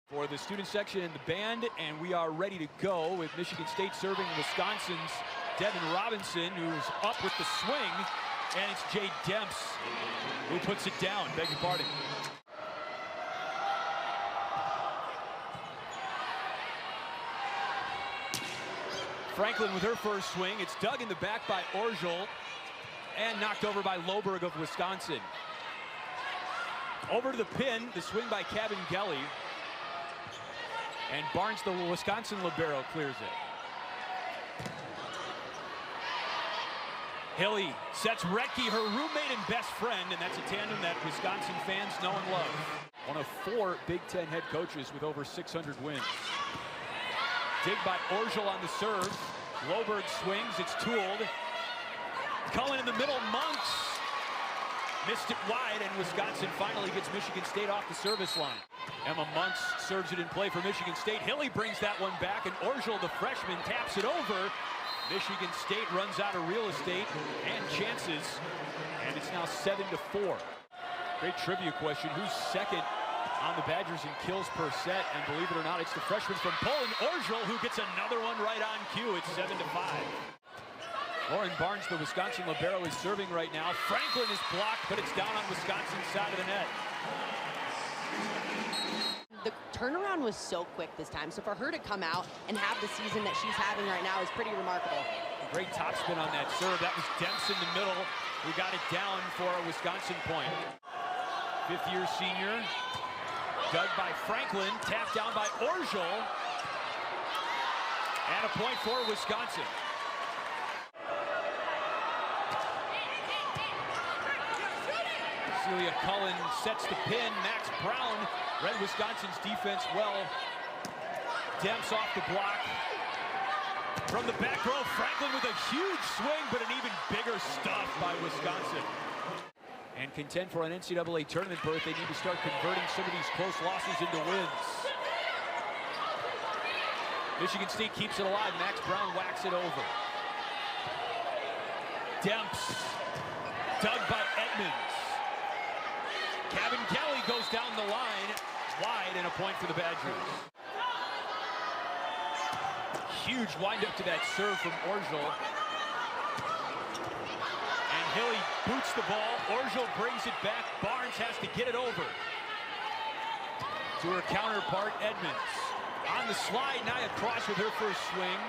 For the student section and the band, and we are ready to go with Michigan State serving Wisconsin's Devin Robinson, who's up with the swing, and it's Jay Demps who puts it down. Beg your pardon. Franklin with her first swing. It's dug in the back by Orgel and knocked over by Loberg of Wisconsin. Over to the pin, the swing by Cabangeli. And Barnes, the Wisconsin libero, clears it. Hilly sets Retke, her roommate and best friend, and that's a tandem that Wisconsin fans know and love. One of 4 Big Ten head coaches with over 600 wins. Dig by Orgel on the serve. Loberg swings, it's Tooled. Cullen in the middle, Monks missed it wide, and Wisconsin finally gets Michigan State off the service line. Emma Monks serves it in play for Michigan State. Hilly brings that one back, and Orgel, the freshman, taps it over. Michigan State runs out of real estate and chances, and it's now 7-4. Great trivia question, who's second on the Badgers in kills per set? And believe it or not, it's the freshman from Poland, Orgel, who gets another one right on cue. It's 7-5. Lauren Barnes, the Wisconsin libero, is serving right now. Franklin is blocked, but it's down on Wisconsin's side of the net. The turnaround was so quick this time, so for her to come out and have the season that she's having right now is pretty remarkable. Great topspin on that serve. That was Demps in the middle. We got it down for a Wisconsin point. Fifth-year senior, dug by Franklin, tapped down by Orgel, and a point for Wisconsin. Celia Cullen sets the pin. Max Brown read Wisconsin's defense well. Demps off the block. From the back row, Franklin with a huge swing, but an even bigger stuff by Wisconsin. And contend for an NCAA tournament berth, they need to start converting some of these close losses into wins. Michigan State keeps it alive. Max Brown whacks it over. Demps, dug by Edmonds. Cabangeli goes down the line, wide, and a point for the Badgers. Huge windup to that serve from Orgel. And Hilly boots the ball. Orgel brings it back. Barnes has to get it over to her counterpart, Edmonds. On the slide, Nia Cross with her first swing.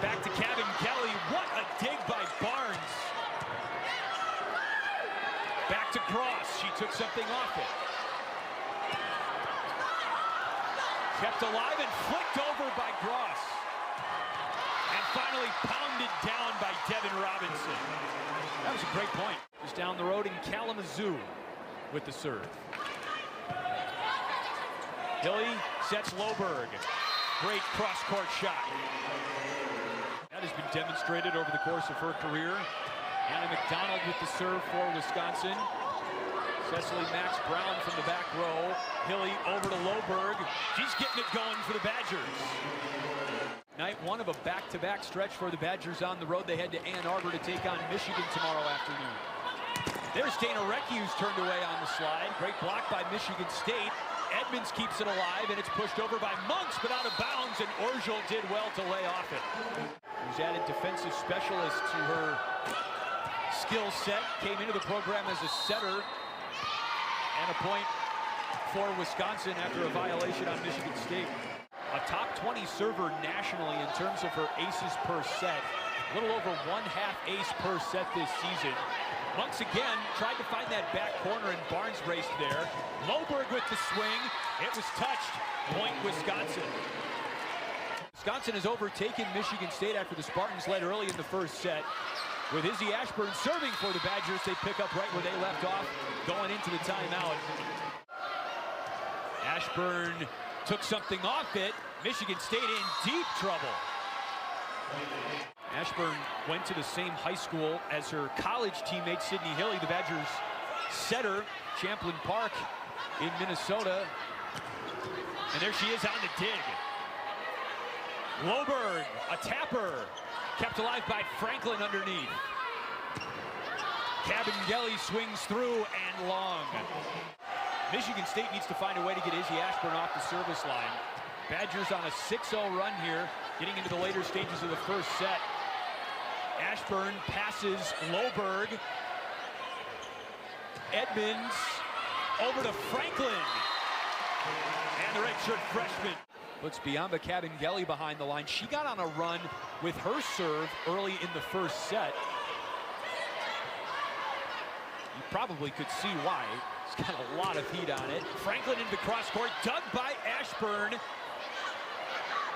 Back to Cabangeli. What a dig by Barnes. Back to Cross. She took something off it. Kept alive and flicked over by Cross. And finally pounded down by Devin Robinson. That was a great point. Just down the road in Kalamazoo with the serve. Hilly sets Loberg. Great cross-court shot. That has been demonstrated over the course of her career. Anna McDonald with the serve for Wisconsin. Cecily Max Brown from the back row. Hilly over to Loberg. She's getting it going for the Badgers. Night 1 of a back-to-back stretch for the Badgers on the road. They head to Ann Arbor to take on Michigan tomorrow afternoon. There's Dana Retke, who's turned away on the slide. Great block by Michigan State. Edmonds keeps it alive, and it's pushed over by Monks, but out of bounds, and Orgel did well to lay off it. Who's added defensive specialist to her skill set, came into the program as a setter, and a point for Wisconsin after a violation on Michigan State. A top 20 server nationally in terms of her aces per set. A little over 1/2 ace per set this season. Monks again tried to find that back corner, and Barnes raced there. Loberg with the swing. It was touched. Point Wisconsin. Wisconsin has overtaken Michigan State after the Spartans led early in the first set. With Izzy Ashburn serving for the Badgers, they pick up right where they left off going into the timeout. Ashburn took something off it. Michigan State in deep trouble. Ashburn went to the same high school as her college teammate Sydney Hilly, the Badgers setter, Champlain Park in Minnesota. And there she is on the dig. Loberg, a tapper, kept alive by Franklin underneath. Cabangeli swings through and long. Michigan State needs to find a way to get Izzy Ashburn off the service line. Badgers on a 6-0 run here, getting into the later stages of the first set. Ashburn passes Loberg. Edmonds over to Franklin. And the redshirt freshman puts Bianca Cabangeli behind the line. She got on a run with her serve early in the first set. You probably could see why. It's got a lot of heat on it. Franklin into the cross court, dug by Ashburn.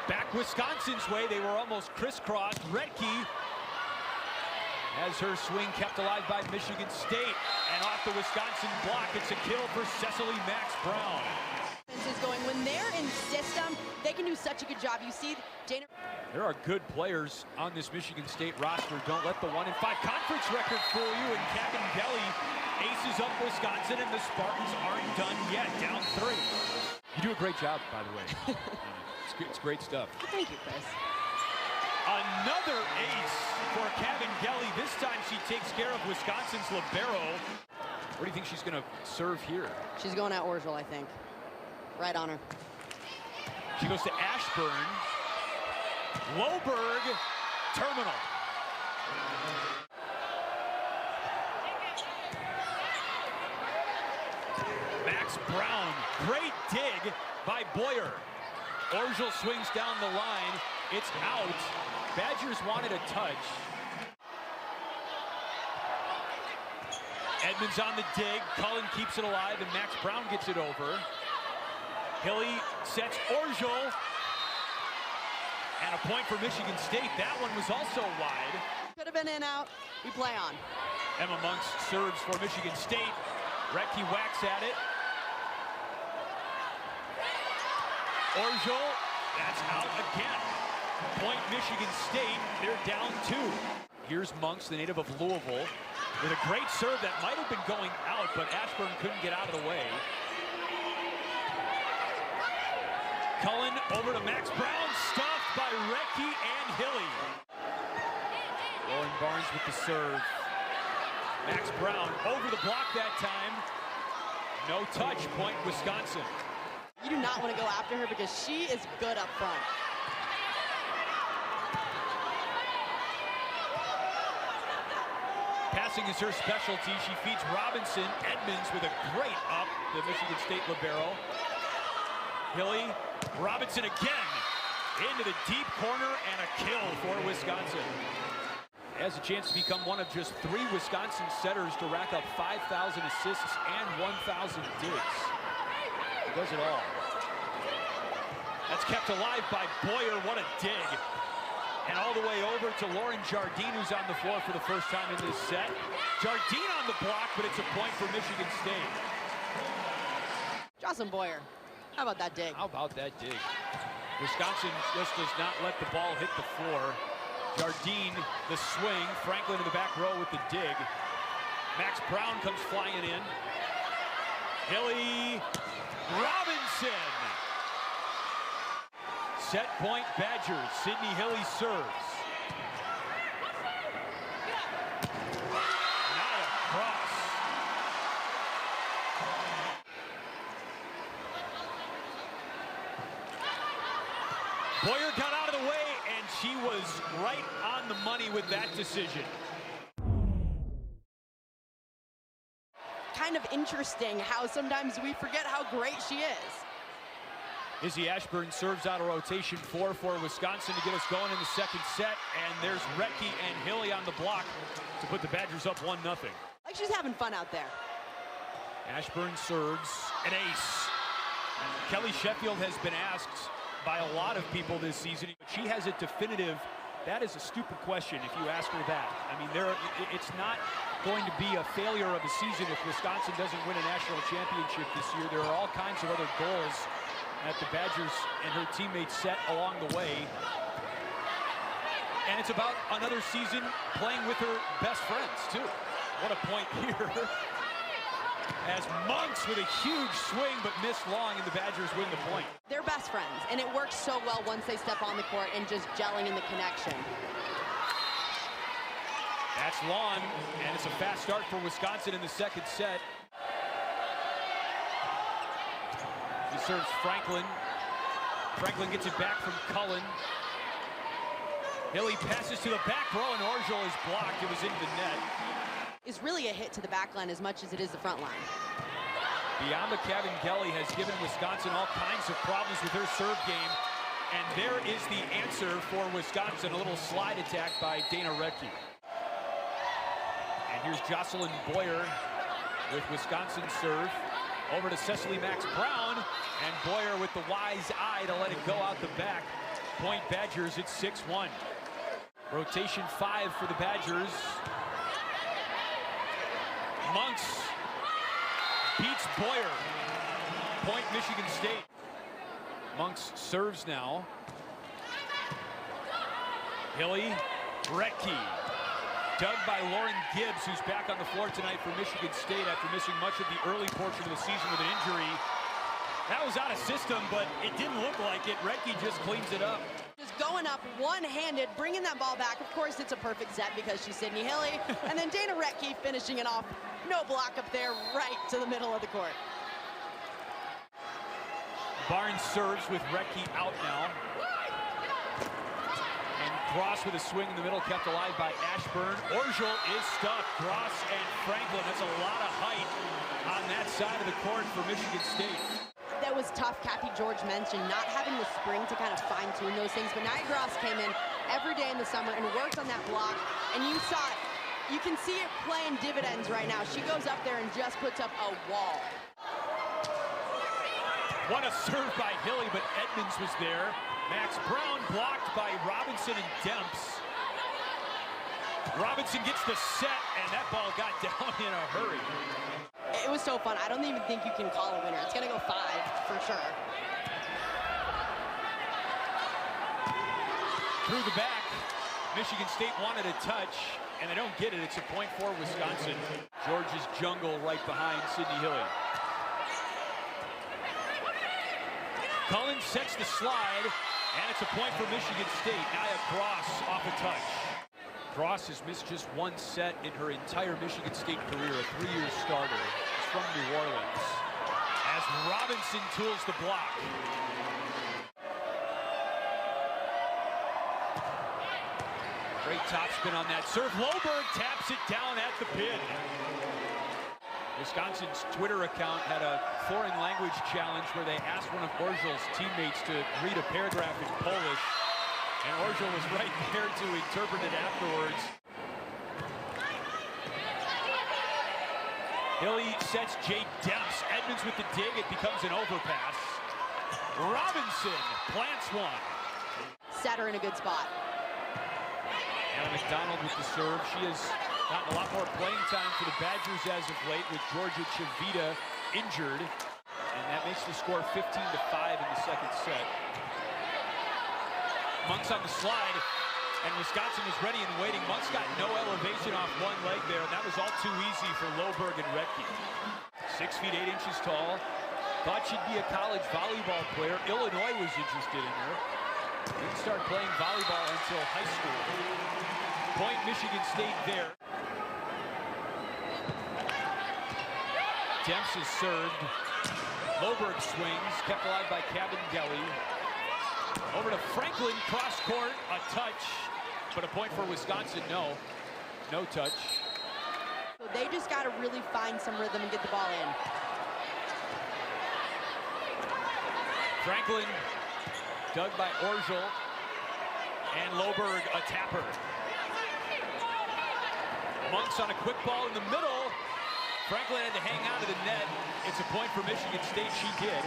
Back Wisconsin's way, they were almost crisscrossed. Redke has her swing kept alive by Michigan State. And off the Wisconsin block, it's a kill for Cecily Max Brown. Is going when they're in system, they can do such a good job. You see, Dana. There are good players on this Michigan State roster. Don't let the 1-5 conference record fool you. And Cabangeli aces up Wisconsin, and the Spartans aren't done yet. Down 3. You do a great job, by the way. It's great stuff. Thank you, Chris. Another ace for Cabangeli. This time she takes care of Wisconsin's libero. What do you think she's going to serve here? She's going at Orgel, I think. Right on her. She goes to Ashburn. Loberg, terminal. Max Brown, great dig by Boyer. Orgel swings down the line. It's out. Badgers wanted a touch. Edmonds on the dig. Cullen keeps it alive, and Max Brown gets it over. Hilly sets Orgel. And a point for Michigan State. That one was also wide. Could have been in out. We play on. Emma Monks serves for Michigan State. Redke whacks at it. Orgel, that's out again. Point Michigan State, they're down 2. Here's Monks, the native of Louisville, with a great serve that might have been going out, but Ashburn couldn't get out of the way. Cullen over to Max Brown, stuffed by Redke and Hilly. Lauren Barnes with the serve. Max Brown over the block that time. No touch, point Wisconsin. You do not want to go after her because she is good up front. Passing is her specialty. She feeds Robinson. Edmonds with a great up, the Michigan State libero. Hilly, Robinson again into the deep corner, and a kill for Wisconsin. Has a chance to become one of just 3 Wisconsin setters to rack up 5,000 assists and 1,000 digs. He does it all. That's kept alive by Boyer. What a dig. And all the way over to Lauren Jardine, who's on the floor for the first time in this set. Jardine on the block, but it's a point for Michigan State. Jocelyn Boyer. How about that dig? How about that dig? Wisconsin just does not let the ball hit the floor. Jardine, the swing. Franklin in the back row with the dig. Max Brown comes flying in. Hilly, Robinson. Set point Badgers. Sydney Hilly serves. Not a cross. Boyer got out of the way, and she was right on the money with that decision. Kind of interesting how sometimes we forget how great she is. Izzy Ashburn serves out a rotation 4 for Wisconsin to get us going in the second set, and there's Redke and Hilly on the block to put the Badgers up 1-0. Like she's having fun out there. Ashburn serves an ace. Kelly Sheffield has been asked by a lot of people this season. She has a definitive, that is a stupid question if you ask her that. I mean, it's not going to be a failure of a season if Wisconsin doesn't win a national championship this year. There are all kinds of other goals that the Badgers and her teammates set along the way. And it's about another season playing with her best friends, too. What a point here. As Monks with a huge swing, but missed long, and the Badgers win the point. They're best friends, and it works so well once they step on the court and just gelling in the connection. That's long, and it's a fast start for Wisconsin in the second set. serves Franklin. Franklin gets it back from Cullen. Hilly passes to the back row, and Orgel is blocked. It was into the net. Is really a hit to the back line as much as it is the front line. Bianca Kelly has given Wisconsin all kinds of problems with her serve game. And there is the answer for Wisconsin, a little slide attack by Dana Rettke. And here's Jocelyn Boyer with Wisconsin's serve. Over to Cecily Max Brown, and Boyer with the wise eye to let it go out the back. Point Badgers, it's 6-1. Rotation 5 for the Badgers. Monks beats Boyer. Point Michigan State. Monks serves now. Hilly, Rettke. Dug by Lauren Gibbs, who's back on the floor tonight for Michigan State after missing much of the early portion of the season with an injury. That was out of system, but it didn't look like it. Rettke just cleans it up. Just going up one-handed, bringing that ball back. Of course, it's a perfect set because she's Sydney Hilly. And then Dana Rettke finishing it off. No block up there, right to the middle of the court. Barnes serves with Rettke out now. And Gross with a swing in the middle, kept alive by Ashburn. Orgel is stuck. Gross and Franklin. That's a lot of height on that side of the court for Michigan State. That was tough. Kathy George mentioned not having the spring to kind of fine-tune those things. But Nia Gross came in every day in the summer and worked on that block. And you saw it. You can see it playing dividends right now. She goes up there and just puts up a wall. What a serve by Hilly, but Edmonds was there. Max Brown blocked by Robinson and Demps. Robinson gets the set, and that ball got down in a hurry. It was so fun. I don't even think you can call a winner. It's going to go 5 for sure. Through the back, Michigan State wanted a touch, and they don't get it. It's a point for Wisconsin. George's jungle right behind Sydney Hilly. Cullen sets the slide, and it's a point for Michigan State. Nia Gross off a touch. Gross has missed just one set in her entire Michigan State career, a 3-year starter. She's from New Orleans. As Robinson tools the block. Great topspin on that serve. Loberg taps it down at the pin. Wisconsin's Twitter account had a foreign language challenge where they asked one of Orgel's teammates to read a paragraph in Polish, and Orgel was right there to interpret it afterwards. Hilly sets Jade Demps. Edmonds with the dig. It becomes an overpass. Robinson plants one. Set her in a good spot. Anna McDonald with the serve. She has gotten a lot more playing time for the Badgers as of late with Georgia Chavita injured. And that makes the score 15-5 in the second set. Monk's on the slide, and Wisconsin was ready and waiting. Monk's got no elevation off one leg there, and that was all too easy for Loberg and Rettke. 6 feet 8 inches tall. Thought she'd be a college volleyball player. Illinois was interested in her. Didn't start playing volleyball until high school. Point Michigan State there. Demps is served. Loberg swings, kept alive by Cabin-Gelly. Over to Franklin, cross court, a touch, but a point for Wisconsin, no touch. So they just got to really find some rhythm and get the ball in. Franklin, dug by Orgel, and Loberg a tapper. Monks on a quick ball in the middle. Franklin had to hang out of the net. It's a point for Michigan State. She did.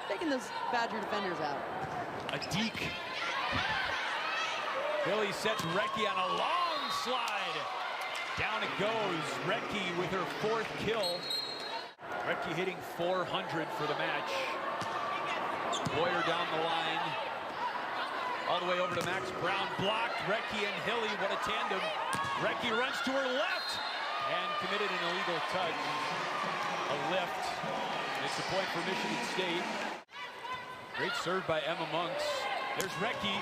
Taking those Badger defenders out. A deke. Hilly sets Rettke on a long slide. Down it goes. Rettke with her 4th kill. Rettke hitting 400 for the match. Boyer down the line. All the way over to Max Brown. Blocked. Rettke and Hilly. What a tandem. Rettke runs to her left and committed an illegal touch. A lift. It's a point for Michigan State. Great serve by Emma Monks. There's Rettke.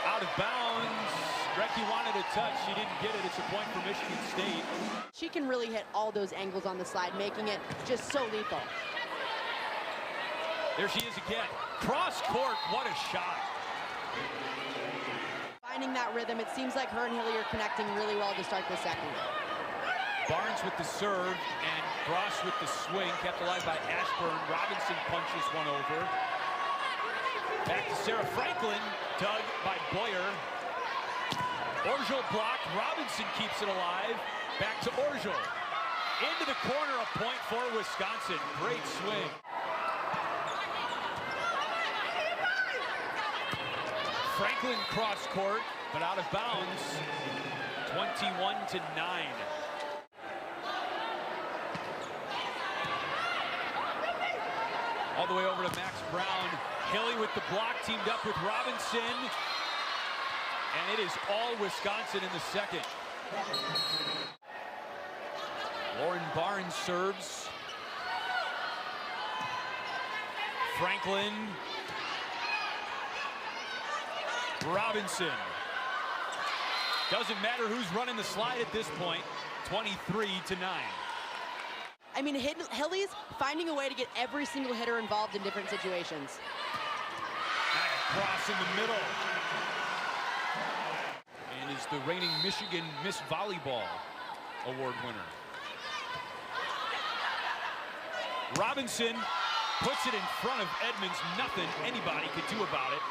Out of bounds. Rettke wanted a touch. She didn't get it. It's a point for Michigan State. She can really hit all those angles on the slide, making it just so lethal. There she is again. Cross court, what a shot. Finding that rhythm, it seems like her and Hilly are connecting really well to start the second. Barnes with the serve and Gross with the swing, kept alive by Ashburn. Robinson punches one over. Back to Sarah Franklin, dug by Boyer. Orgel blocked, Robinson keeps it alive. Back to Orgel. Into the corner, a point for Wisconsin. Great swing. Franklin cross court, but out of bounds. 21-9. All the way over to Max Brown. Hilly with the block, teamed up with Robinson. And it is all Wisconsin in the second. Lauren Barnes serves. Franklin. Robinson. Doesn't matter who's running the slide at this point. 23-9. I mean, Hilly's finding a way to get every single hitter involved in different situations. Cross in the middle. And is the reigning Michigan Miss Volleyball Award winner. Robinson puts it in front of Edmonds. Nothing anybody could do about it.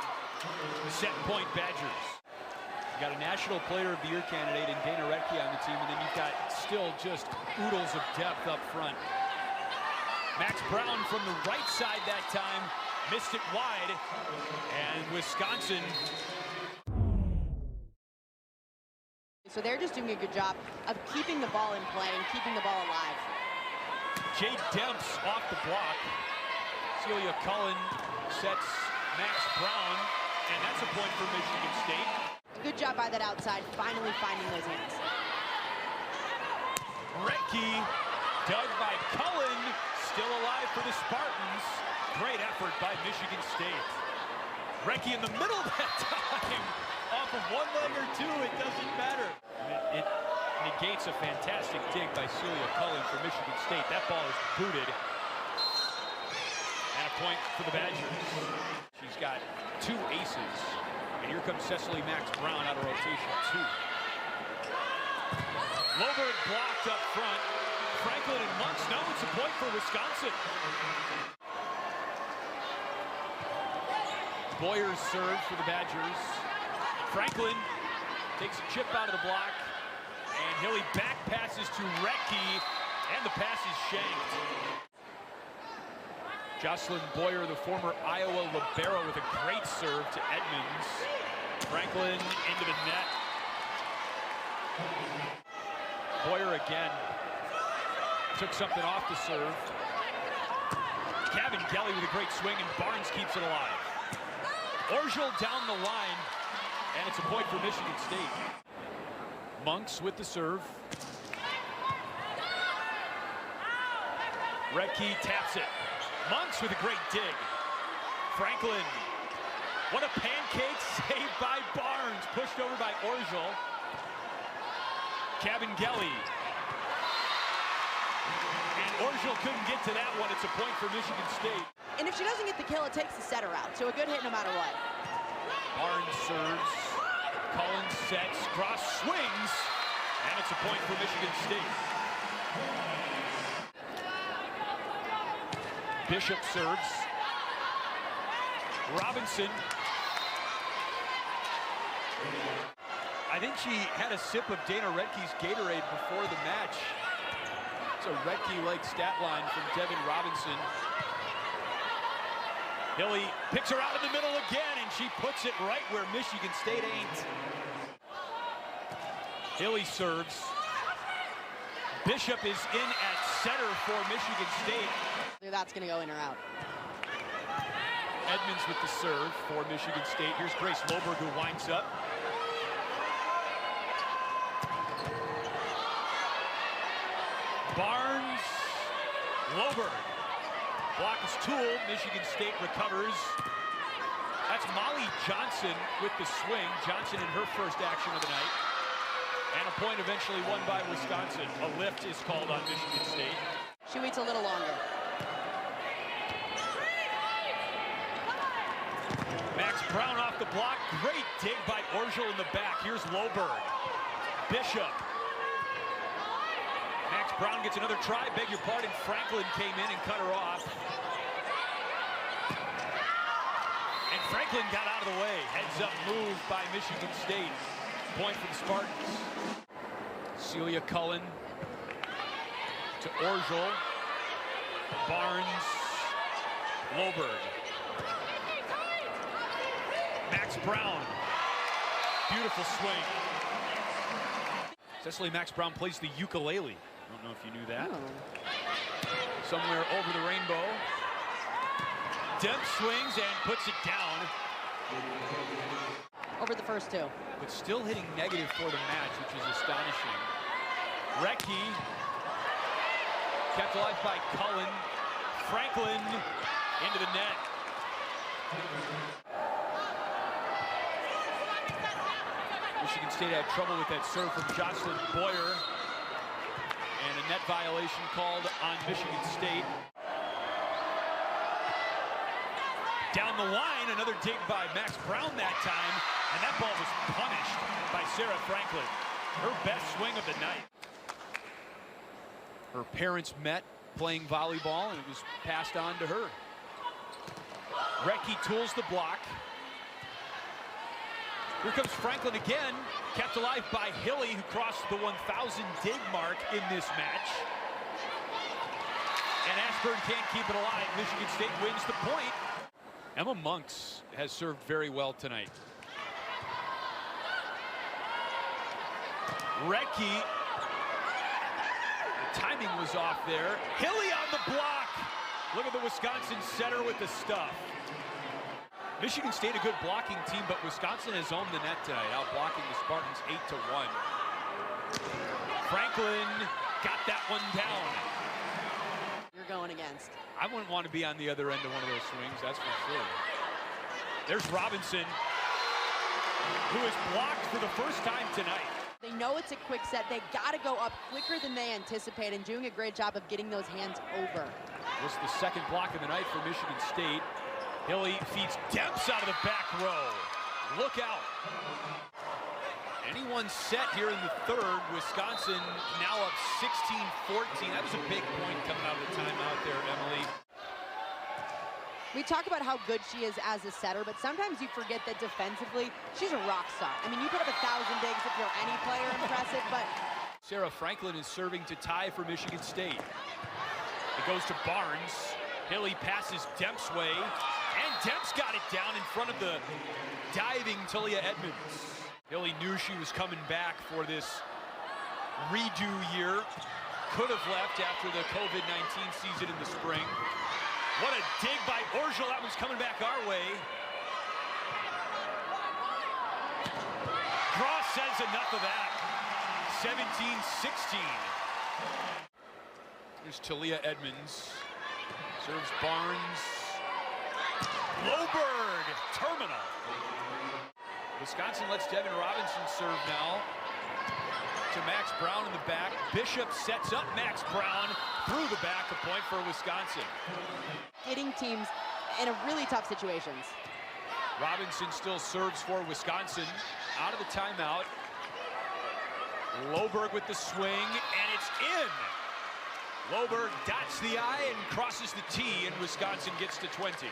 Set point Badgers. You got a National Player of the Year candidate in Dana Redke on the team, and then you've got still just oodles of depth up front. Max Brown from the right side that time, missed it wide, and Wisconsin. So they're just doing a good job of keeping the ball in play and keeping the ball alive. Jade Demps off the block. Celia Cullen sets Max Brown, and that's a point for Michigan State. Good job by that outside, finally finding those hands. Redke, dug by Cullen, still alive for the Spartans. Great effort by Michigan State. Redke in the middle that time. Off of one leg or two, it doesn't matter. It negates a fantastic dig by Celia Cullen for Michigan State. That ball is booted. And a point for the Badgers. She's got 2 aces. And here comes Cecily Max Brown out of rotation 2. Loberg blocked up front. Franklin and Monks. No, it's a point for Wisconsin. Boyer serves for the Badgers. Franklin takes a chip out of the block. And Hilly back passes to Redke. And the pass is shanked. Jocelyn Boyer, the former Iowa libero, with a great serve to Edmonds. Franklin into the net. Boyer again. Took something off the serve. Kevin Kelly with a great swing, and Barnes keeps it alive. Orgel down the line, and it's a point for Michigan State. Monks with the serve. Redke taps it. Monks with a great dig. Franklin. What a pancake save by Barnes. Pushed over by Orgel. Cabangeli. And Orgel couldn't get to that one. It's a point for Michigan State. And if she doesn't get the kill, it takes the setter out. So a good hit no matter what. Barnes serves. Collins sets. Cross swings. And it's a point for Michigan State. Bishop serves. Robinson. I think she had a sip of Dana Redke's Gatorade before the match. It's a Redke-like stat line from Devin Robinson. Hilly picks her out in the middle again, and she puts it right where Michigan State ain't. Hilly serves. Bishop is in at center for Michigan State. That's going to go in or out. Edmonds with the serve for Michigan State. Here's Grace Loberg, who winds up. Barnes, Loberg. Block is tooled. Michigan State recovers. That's Molly Johnson with the swing. Johnson in her first action of the night. And a point eventually won by Wisconsin. A lift is called on Michigan State. She waits a little longer. Brown off the block. Great dig by Orgel in the back. Here's Loberg. Bishop. Max Brown gets another try. Beg your pardon. Franklin came in and cut her off. And Franklin got out of the way. Heads up move by Michigan State. Point for the Spartans. Celia Cullen to Orgel. Barnes. Loberg. Max Brown. Beautiful swing. Cecily Max Brown plays the ukulele. I don't know if you knew that. Oh. Somewhere over the rainbow. Demp swings and puts it down. Over the first two. But still hitting negative for the match, which is astonishing. Recchi kept alive by Cullen. Franklin into the net. Michigan State had trouble with that serve from Jocelyn Boyer. And a net violation called on Michigan State. Down the line, another dig by Max Brown that time. And that ball was punished by Sarah Franklin. Her best swing of the night. Her parents met playing volleyball, and it was passed on to her. Recchi tools the block. Here comes Franklin again, kept alive by Hilly, who crossed the 1,000 dig mark in this match. And Ashburn can't keep it alive. Michigan State wins the point. Emma Monks has served very well tonight. Recchi, the timing was off there. Hilly on the block. Look at the Wisconsin setter with the stuff. Michigan State a good blocking team, but Wisconsin has owned the net tonight, out blocking the Spartans 8-1. Franklin got that one down. You're going against. I wouldn't want to be on the other end of one of those swings, that's for sure. There's Robinson, who is blocked for the first time tonight. They know it's a quick set. They got to go up quicker than they anticipate, and doing a great job of getting those hands over. This is the second block of the night for Michigan State. Hilly feeds Demps out of the back row. Look out. Anyone set here in the third. Wisconsin now up 16-14. That was a big point coming out of the timeout there, Emily. We talk about how good she is as a setter, but sometimes you forget that defensively, she's a rock star. I mean, you put up 1,000 digs if you're any player impressive, but... Sarah Franklin is serving to tie for Michigan State. It goes to Barnes. Hilly passes Demps' way, and Demps got it down in front of the diving Talia Edmonds. Hilly knew she was coming back for this redo year. Could have left after the COVID-19 season in the spring. What a dig by Orgel. That one's coming back our way. Cross says enough of that. 17-16. Here's Talia Edmonds. Serves Barnes. Loberg, terminal. Wisconsin lets Devin Robinson serve now. To Max Brown in the back. Bishop sets up Max Brown through the back. A point for Wisconsin. Getting teams in a really tough situations. Robinson still serves for Wisconsin. Out of the timeout. Loberg with the swing, and it's in. Loberg dots the I and crosses the T, and Wisconsin gets to 20.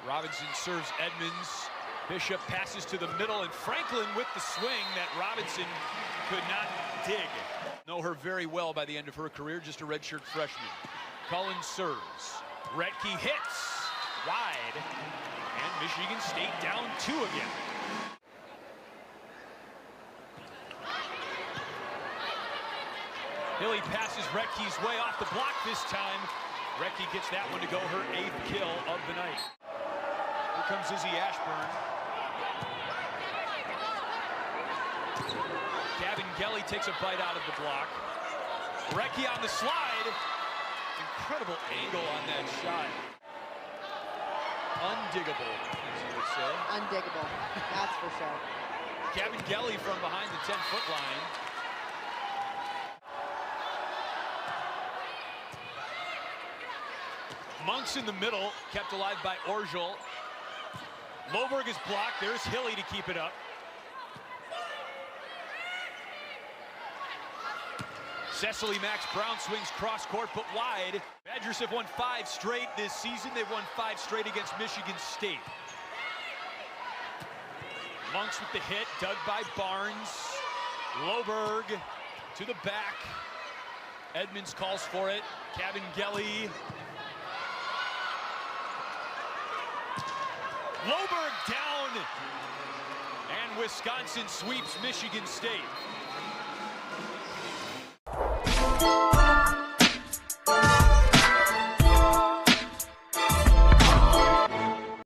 Robinson serves Edmonds. Bishop passes to the middle, and Franklin with the swing that Robinson could not dig. Know her very well by the end of her career, just a redshirt freshman. Cullen serves. Recchi hits. Wide. And Michigan State down 2 again. Hilly passes Recchi's way off the block this time. Recchi gets that one to go, her 8th kill of the night. Here comes Izzy Ashburn. Gavin Gelly takes a bite out of the block. Recchi on the slide. Incredible angle on that shot. Undiggable, as you would say. Undiggable, that's for sure. Gavin Gelly from behind the 10-foot line. Monks in the middle, kept alive by Orgel. Loberg is blocked. There's Hilly to keep it up. Cecily Max Brown swings cross court but wide. Badgers have won 5 straight this season. They've won 5 straight against Michigan State. Monks with the hit, dug by Barnes. Loberg to the back. Edmonds calls for it. Cabangeli. Loberg down. And Wisconsin sweeps Michigan State.